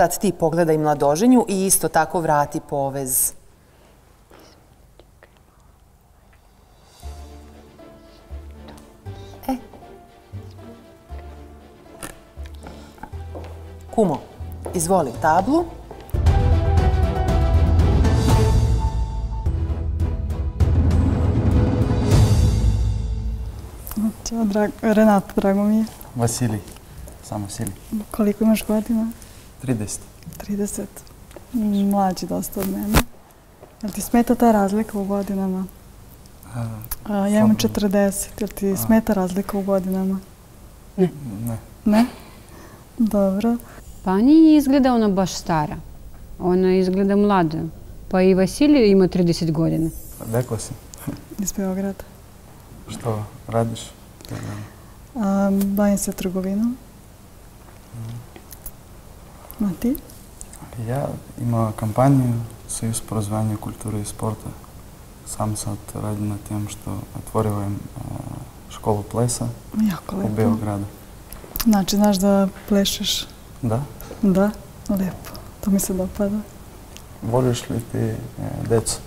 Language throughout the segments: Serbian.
Sad ti pogledaj mladoženju i isto tako vrati povez. Kumo, izvoli tablu. Ćao, Renata, drago mi je. Vasilij, sam Vasilij. Koliko imaš godina? 30. 30. Mlađi dosta od mene. Jel ti smeta ta razlika u godinama? Ja imam 40. Jel ti smeta razlika u godinama? Ne. Ne? Dobro. Pa nije izgleda ona baš stara. Ona izgleda mlada. Pa i Vasilij ima 30 godina. Rekla si. Iz Beograda. Što radiš? Bavim se trgovinom. A ti? Ja imam kampanju Союз по развиванию культуры и спорта. Сам sad radim na tem što otvorio školu plesa u Beogradu. Znači, znaš da plešeš? Da. Da? Lepo. To mi se dopada. Voliš li ti decu?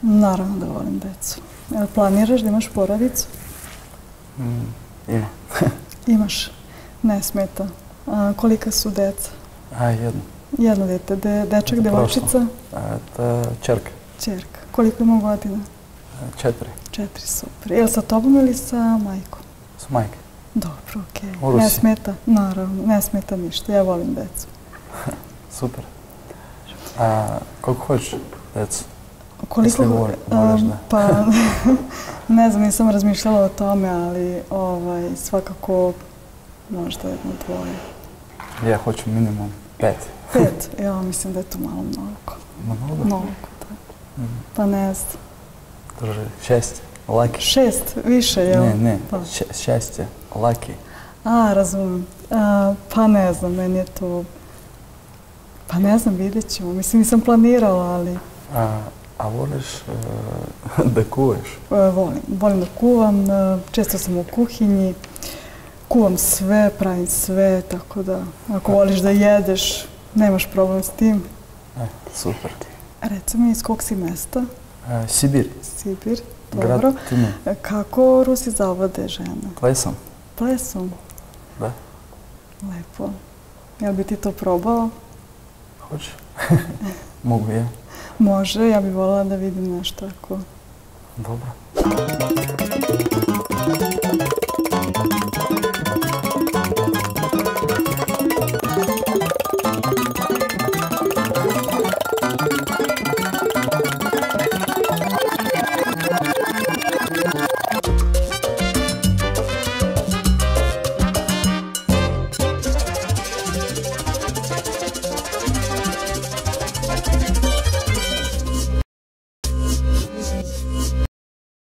Naravno da volim decu. Jel planiraš da imaš porodicu? Ima. Imaš? Ne smeta. Kolika su deca? Jedno. Jedno dete. Dečak, devojčica? Čerka. Čerka. Koliko ima godina? 4. 4, super. Je li sa tobom ili sa majkom? S majke. Dobro, okej. U Rusiji? Ne smeta? Naravno, ne smeta ništa. Ja volim decu. Super. Koliko hoćeš decu? Koliko voliš, da. Pa, ne znam, nisam razmišljala o tome, ali svakako možda jedno, dvoje. Ja hoću minimum 5. 5? Ja mislim da je to malo mnogo. Mnogo? Mnogo, da. Pa ne znam. Drži, 6. Laki. 6? Više, jel? Ne, 6 je. Laki. Razumem. Pa ne znam, meni je to... Pa ne znam, vidjet ćemo. Mislim, nisam planirala, ali... A voliš da kuvaš? Volim da kuvam. Često sam u kuhinji. Kuvam sve, pravim sve, tako da ako voliš da jedeš, nemaš problem s tim. Super. Reci mi, iz kog si mesta? Sibir. Sibir, dobro. Grad Tumen. Kako Rusi zavode žene? Plesom. Plesom? Da. Lepo. Jel bi ti to probao? Hoću. Mogu ja. Može, ja bih voljela da vidim nešto ako... Dobro.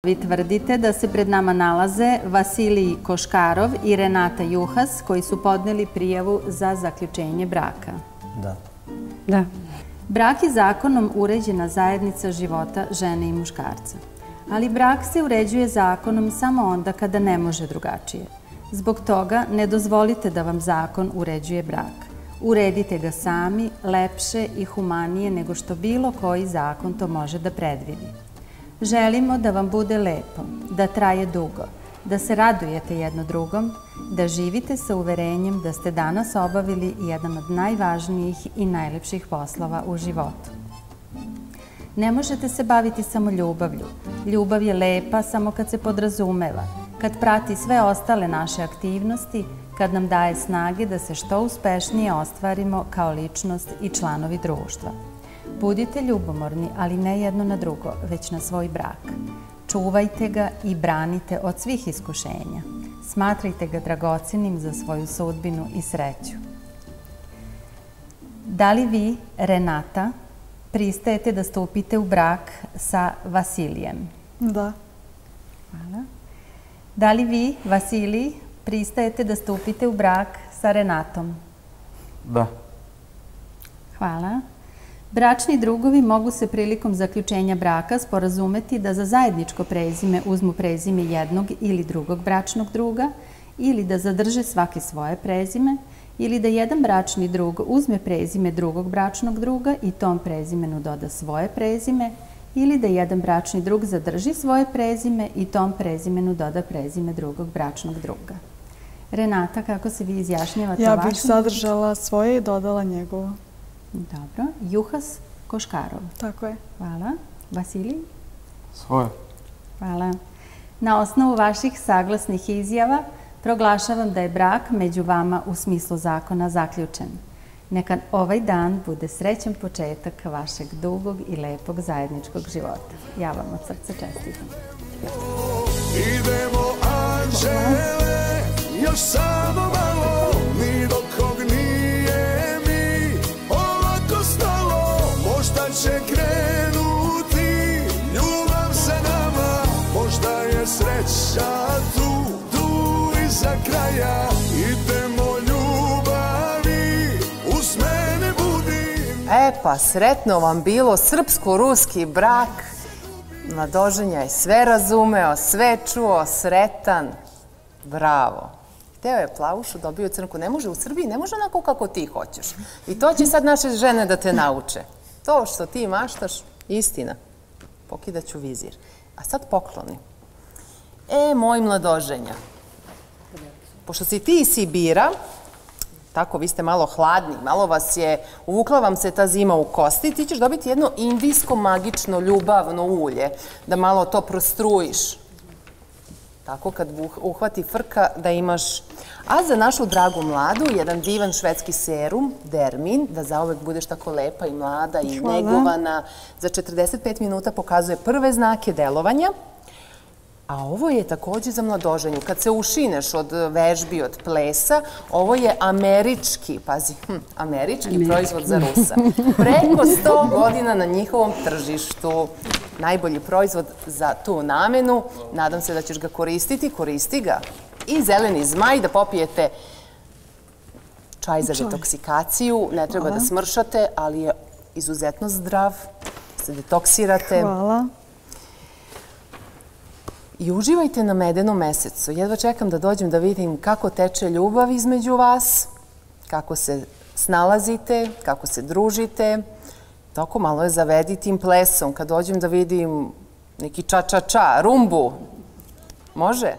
Vi tvrdite da se pred nama nalaze Vasilij Koškarov i Renata Juhas, koji su podneli prijavu za zaključenje braka. Da. Da. Brak je zakonom uređena zajednica života žene i muškarca. Ali brak se uređuje zakonom samo onda kada ne može drugačije. Zbog toga ne dozvolite da vam zakon uređuje brak. Uredite ga sami, lepše i humanije nego što bilo koji zakon to može da predvidi. Želimo da vam bude lepo, da traje dugo, da se radujete jedno drugom, da živite sa uverenjem da ste danas obavili jedan od najvažnijih i najlepših poslova u životu. Ne možete se baviti samo ljubavlju. Ljubav je lepa samo kad se podrazumeva, kad prati sve ostale naše aktivnosti, kad nam daje snage da se što uspešnije ostvarimo kao ličnost i članovi društva. Budite ljubomorni, ali ne jedno na drugo, već na svoj brak. Čuvajte ga i branite od svih iskušenja. Smatrajte ga dragocenim za svoju sudbinu i sreću. Da li vi, Renata, pristajete da stupite u brak sa Vasilijem? Da. Hvala. Da li vi, Vasilij, pristajete da stupite u brak sa Renatom? Da. Hvala. Bračni drugovi mogu se prilikom zaključenja braka sporazumeti da za zajedničko prezime uzmu prezime jednog ili drugog bračnog druga ili da zadrže svaki svoje prezime ili da jedan bračni drug uzme prezime drugog bračnog druga i tom prezimenu doda svoje prezime, ili da jedan bračni drug zadrži svoje prezime i tom prezimenu doda prezime drugog bračnog druga. Renata, kako se vi izjašnjavate? Ja bih zadržala svoje i dodala njegovo. Dobro. Juhas Koškarov. Tako je. Hvala. Vasilij? Svoje. Hvala. Na osnovu vaših saglasnih izjava proglašavam da je brak među vama u smislu zakona zaključen. Neka ovaj dan bude srećan početak vašeg dugog i lepog zajedničkog života. Ja vam od srca čestitam. Idemo, anđele, još samo malo, ni do kog nije mi ovako stalo. Možda će krenuti ljubav sa nama, možda je sreća tu iza kraja. Idemo ljubavi, uz mene budi. Pa sretno vam bilo, srpsko-ruski brak. Mladoženja je sve razumeo, sve čuo, sretan. Bravo. Hteo je plavušu, dobio je crnku. Ne može u Srbiji, ne može onako kako ti hoćeš. I to će sad naše žene da te nauče. To što ti maštaš, istina. Pokidaću vizir. A sad pokloni. Moj mladoženja. Pošto si ti iz Sibira, tako, vi ste malo hladni, malo vas je, uvukla vam se ta zima u kosti, ti ćeš dobiti jedno indijsko magično ljubavno ulje, da malo to prostrujiš. Tako, kad uhvati frka, da imaš. A za našu dragu mladu, jedan divan švedski serum, Dermin, da zauvek budeš tako lepa i mlada i negovana. Za 45 minuta pokazuje prve znake delovanja. A ovo je takođe za mladoženju. Kad se ušineš od vežbi, od plesa, ovo je američki, pazi, američki proizvod za Rusa. Preko 100 godina na njihovom tržištu. Najbolji proizvod za tu namenu. Nadam se da ćeš ga koristiti. Koristi ga. I zeleni zmaj, da popijete čaj za detoksikaciju. Ne treba da smršate, ali je izuzetno zdrav. Se detoksirate. Hvala. I uživajte na medenom mesecu. Jedva čekam da dođem da vidim kako teče ljubav između vas, kako se snalazite, kako se družite. Tako malo je zavedi tim plesom. Kad dođem da vidim neki ča-ča-ča, rumbu. Može?